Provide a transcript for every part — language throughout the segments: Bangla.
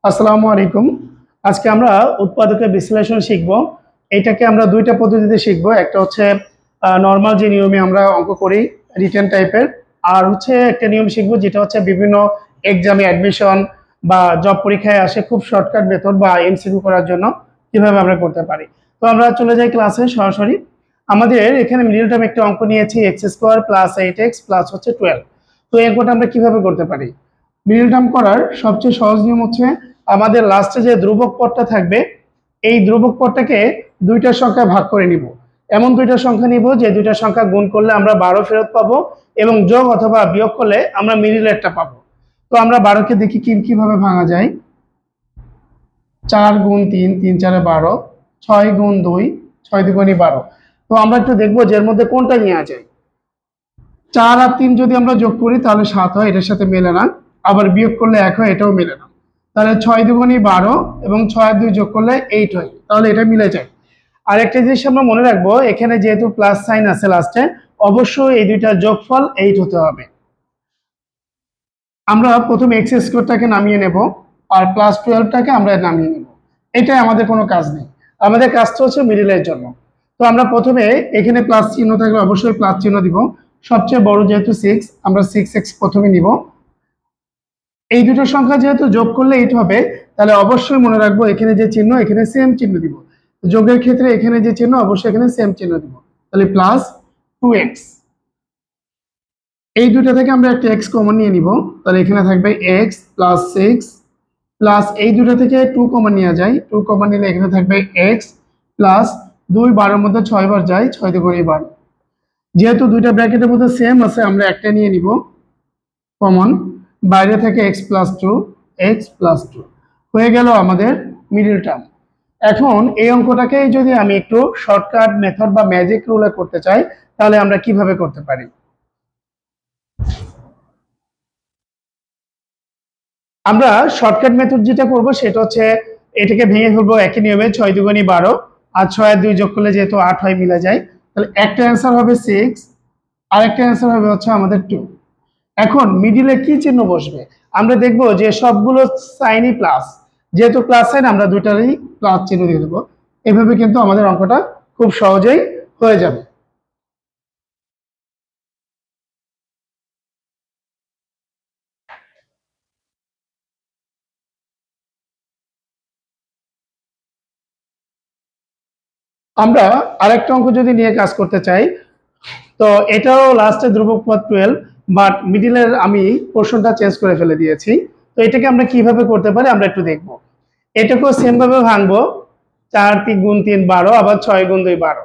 আসসালামু আলাইকুম। আজকে আমরা উৎপাদকের বিশ্লেষণ শিখব। এটাকে আমরা দুইটা পদ্ধতিতে শিখব। একটা হচ্ছে নরমাল যে নিয়মে আমরা অঙ্ক করি রিটেন টাইপের, আর হচ্ছে একটা নিয়ম শিখব যেটা হচ্ছে বিভিন্ন এক্সামে অ্যাডমিশন বা জব পরীক্ষায় আসে খুব শর্টকাট মেথড বা এমসিকিউ করার জন্য কিভাবে আমরা করতে পারি। তো আমরা চলে যাই ক্লাসে সরাসরি। আমাদের এখানে মিডল টার্ম একটা অঙ্ক নিয়েছি x² + 8x প্লাস হচ্ছে 12। তো এই অঙ্কটা আমরা কিভাবে করতে পারি? মিডল টার্ম করার সবচেয়ে সহজ নিয়ম হচ্ছে আমাদের লাস্টে যে ধ্রুবক পদটা থাকবে এই ধ্রুবক পদটাকে দুইটা সংখ্যায় ভাগ করে নিব। এমন দুইটা সংখ্যা নিব যে দুইটা সংখ্যা গুণ করলে আমরা 12 ফেরত পাবো এবং যোগ অথবা বিয়োগ করলে আমরা মিডিলেরটা পাবো। তো আমরা 12কে দেখি কিভাবে ভাঙা যায়। 4 গুণ 3, 3 4 12, 6 গুণ 2, 6 2 12। তো আমরা একটু দেখবো যে এর মধ্যে কোনটা নেওয়া যায়। 4 আর 3 যদি আমরা যোগ করি তাহলে 7 হয়, এটার সাথে মেলে না। আবার বিয়োগ করলে 1 হয়, এটাও মেলে না। তাহলে 6 2 12 এবং 6 আর 2 যোগ করলে 8 হয়, তাহলে এটা মিলে যায়। আর একটা জিনিস আমরা মনে রাখবো, এখানে যেহেতু প্লাস সাইন আছে লাস্টে, অবশ্যই এই দুইটার যোগফল 8 হতে হবে। আমরা প্রথমে এক্স স্কোয়ারটাকে নামিয়ে নেব আর প্লাস 12টাকে আমরা নামিয়ে নেব। এটাই আমাদের কোনো কাজ নেই, আমাদের কাজটা হচ্ছে মিডিলের জন্য। তো আমরা প্রথমে এখানে প্লাস চিহ্ন থাকলে অবশ্যই প্লাস চিহ্ন দিব। সবচেয়ে বড় যেহেতু 6, আমরা 6x প্রথমে নিব। এই দুটো সংখ্যা যেহেতু যোগ করলে 8 হবে, তাহলে অবশ্যই মনে রাখবো এখানে যে চিহ্ন এখানে সেম চিহ্ন দিব। যোগের ক্ষেত্রে এখানে যে চিহ্ন অবশ্যই এখানে সেম চিহ্ন দিব। তাহলে প্লাস 2x। এই দুটো থেকে আমরা একটা x কমন নিয়ে নিব। তাহলে এখানে থাকবে x প্লাস 6 প্লাস এই দুটো থেকে 2 কমন নেওয়া যায়। 2 কমন নিলে এখানে থাকবে x প্লাস 2 12 মধ্যে 6 বার যায়, 6 2 12। যেহেতু দুইটা ব্র্যাকেটের মধ্যে সেম আছে আমরা একটা নিয়ে নিব কমন। বাইরে থেকে x প্লাস 2 হয়ে গেল আমাদের মিডল টার্ম। এখন এই অঙ্কটাকে যদি আমি একটু শর্টকাট মেথড বা ম্যাজিক রুলে করতে চাই, তাহলে আমরা কিভাবে করতে পারি? আমরা শর্টকাট মেথড যেটা করব সেটা হচ্ছে এটাকে ভেঙে ফেলবো একই নিয়মে। 6 2 12 আর 6 আর 2 যোগ করলে যেহেতু 8 হয়, মিলে যায়। তাহলে একটা অ্যান্সার হবে 6 আর একটা অ্যান্সার হবে হচ্ছে আমাদের 2। এখন মিডিলে কি চিহ্ন বসবে? আমরা দেখব যে সবগুলো সাইনই প্লাস, যেহেতু প্লাস সাইন আমরা দুইটারই প্লাস চিহ্ন দিয়ে দেবো। এভাবে কিন্তু আমাদের অঙ্কটা খুব সহজেই হয়ে যাবে। আমরা আরেকটা অঙ্ক যদি নিয়ে কাজ করতে চাই, তো এটাও লাস্টে ধ্রুবক পদ 12, বাট মিডিলের আমি পোর্শনটা চেঞ্জ করে ফেলে দিয়েছি। তো এটাকে আমরা কিভাবে করতে পারি আমরা একটু দেখব। এটাকেও সেম ভাবে ভাঙবো। 4 3 গুণ 3 12, আবার 6 গুণ 2 12।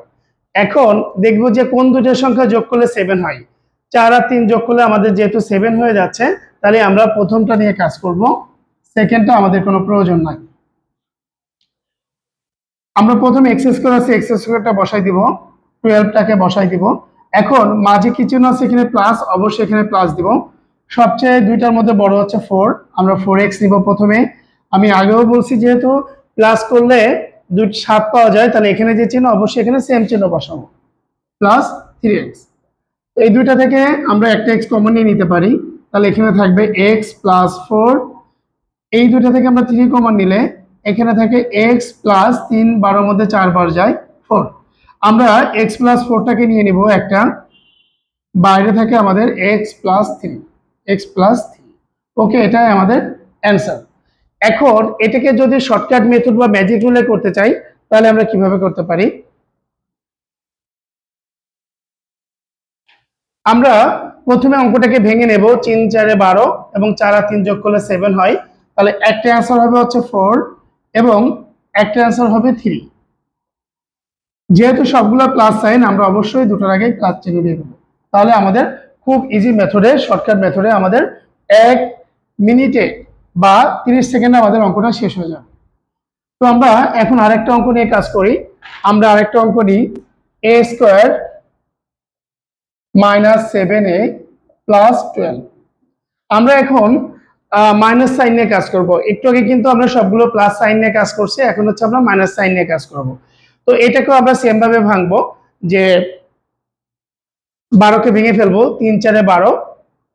এখন দেখবো যে কোন দুটো সংখ্যা যোগ করলে 7 হয়। 4 আর 3 যোগ করলে আমাদের যেহেতু 7 হয়ে যাচ্ছে, তাহলে আমরা প্রথমটা নিয়ে কাজ করব, সেকেন্ডটা আমাদের কোনো প্রয়োজন নাই। আমরা প্রথমে এক্স স্কোয়ার আছে, এক্স স্কোয়ারটা বসাই দিব, 12টাকে বসাই দিব। এখন মাঝে কি চিহ্ন আছে এখানে প্লাস, অবশ্যই এখানে প্লাস দিব। সবচেয়ে দুইটার মধ্যে বড় হচ্ছে 4, আমরা 4x নিব প্রথমে। আমি আগেও বলছি যেহেতু প্লাস করলে 7 পাওয়া যায়, তাহলে এখানে যে চিহ্ন অবশ্যই এখানে সেম চিহ্ন বসাবো, প্লাস 3x। এই দুইটা থেকে আমরা একটা x কমন নিয়ে নিতে পারি। তাহলে এখানে থাকবে x প্লাস 4। এই দুইটা থেকে আমরা 3 কমন নিলে এখানে থাকে x প্লাস 3 12 মধ্যে 4 বার যায় 4। আমরা x প্লাস 4টাকে নিয়ে নিব একটা, বাইরে থাকে আমাদের x প্লাস 3। ওকে, এটাই আমাদের অ্যান্সার। এখন এটাকে যদি শর্টকাট মেথড বা ম্যাজিক রুলে করতে চাই, তাহলে আমরা কিভাবে করতে পারি? আমরা প্রথমে অঙ্কটাকে ভেঙে নেব। 3 4 12 এবং 4 আর 3 যোগ করলে 7 হয়। তাহলে একটা অ্যান্সার হবে হচ্ছে 4 এবং একটা অ্যান্সার হবে 3। যেহেতু সবগুলো প্লাস সাইন, আমরা অবশ্যই দুটোর আগে প্লাস চিহ্ন দিয়ে দেবো। তাহলে আমাদের খুব ইজি মেথডে, শর্টকাট মেথডে আমাদের 1 মিনিটে বা 30 সেকেন্ডে আমাদের অঙ্কটা শেষ হয়ে যাবে। তো আমরা এখন আরেকটা অঙ্ক নিয়ে কাজ করি। আমরা আরেকটা অঙ্ক নিই, a² - 7a প্লাস 12। আমরা এখন মাইনাস সাইন নিয়ে কাজ করব। একটু আগে কিন্তু আমরা সবগুলো প্লাস সাইন নিয়ে কাজ করছি, এখন হচ্ছে আমরা মাইনাস সাইন নিয়ে কাজ করব। তো এটাকেও আমরা সেম ভাবে ভাঙবো, যে 12কে ভেঙে ফেলবো। 3 4 12,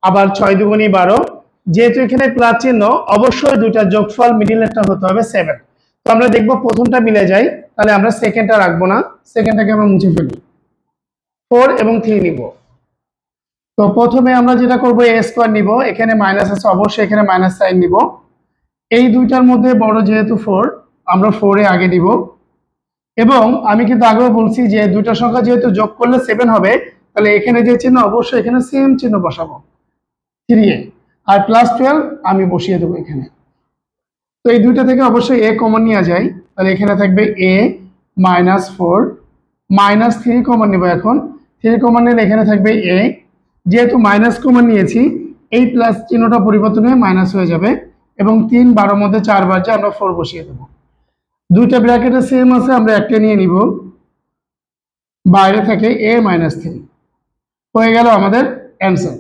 আবার 6 2 12, যেহেতু এখানে প্লাস চিহ্ন, অবশ্যই দুইটা যোগফল মিডিলেরটা হতে হবে 7। তো আমরা দেখব প্রথমটা মিলে যায়, তাহলে আমরা সেকেন্ডটা রাখবো না, সেকেন্ডটাকে আমরা মুছে ফেলি। 4 এবং 3 নিব। তো প্রথমে আমরা যেটা করব a স্কয়ার নিব, এখানে মাইনাস আছে অবশ্যই এখানে মাইনাস সাইন নিব। এই দুইটার মধ্যে বড় যেহেতু 4, আমরা 4 এ আগে দিব। এবং আমি কিন্তু আগেও বলছি যে দুইটা সংখ্যা যেহেতু যোগ করলে 7 হবে, তাহলে এখানে যে চিহ্ন অবশ্যই এখানে সেম চিহ্ন বসাবো 3 এ, আর প্লাস 12 আমি বসিয়ে দেবো এখানে। তো এই দুইটা থেকে অবশ্যই a কমন নেওয়া যায়, তাহলে এখানে থাকবে a মাইনাস 4 মাইনাস 3 কমন নেব। এখন 3 কমন নিলে এখানে থাকবে a, যেহেতু মাইনাস কমন নিয়েছি এই প্লাস চিহ্নটা পরিবর্তন হয়ে মাইনাস হয়ে যাবে, এবং 3 12 মধ্যে 4 বার যায়, আমরা 4 বসিয়ে দেবো। দুইটা ব্র্যাকেটে সেম আছে, আমরা একটা নিয়ে নিব, বাইরে থাকে a মাইনাস 3, হয়ে গেল আমাদের অ্যান্সার।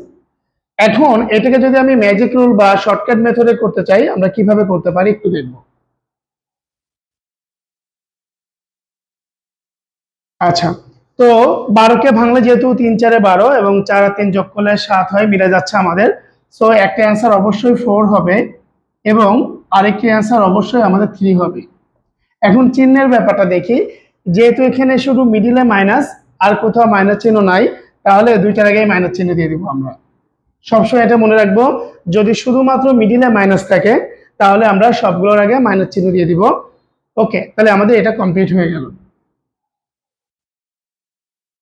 এখন এটাকে যদি আমি ম্যাজিক রুল বা শর্টকাট মেথডে করতে চাই, আমরা কিভাবে করতে পারি একটু দেখব। আচ্ছা, তো 12কে ভাঙলে যেহেতু 3 4 12 এবং 4 আর 3 যোগ করলে 7 হয়, মিলে যাচ্ছে আমাদের। সো একটা অ্যান্সার অবশ্যই 4 হবে, এবং আরেকটি অ্যান্সার অবশ্যই আমাদের 3 হবে। এখন চিহ্নের ব্যাপারটা দেখি, যেহেতু এখানে শুধু মিডিলে মাইনাস আর কোথাও মাইনাস চিহ্ন নাই, তাহলে দুইটার আগে মাইনাস চিহ্ন দিয়ে দিব। আমরা সবসময় এটা মনে রাখবো, যদি শুধুমাত্র মিডিলে মাইনাস থাকে তাহলে আমরা সবগুলোর আগে মাইনাস চিহ্ন দিয়ে দিব। ওকে, তাহলে আমাদের এটা কমপ্লিট হয়ে গেল।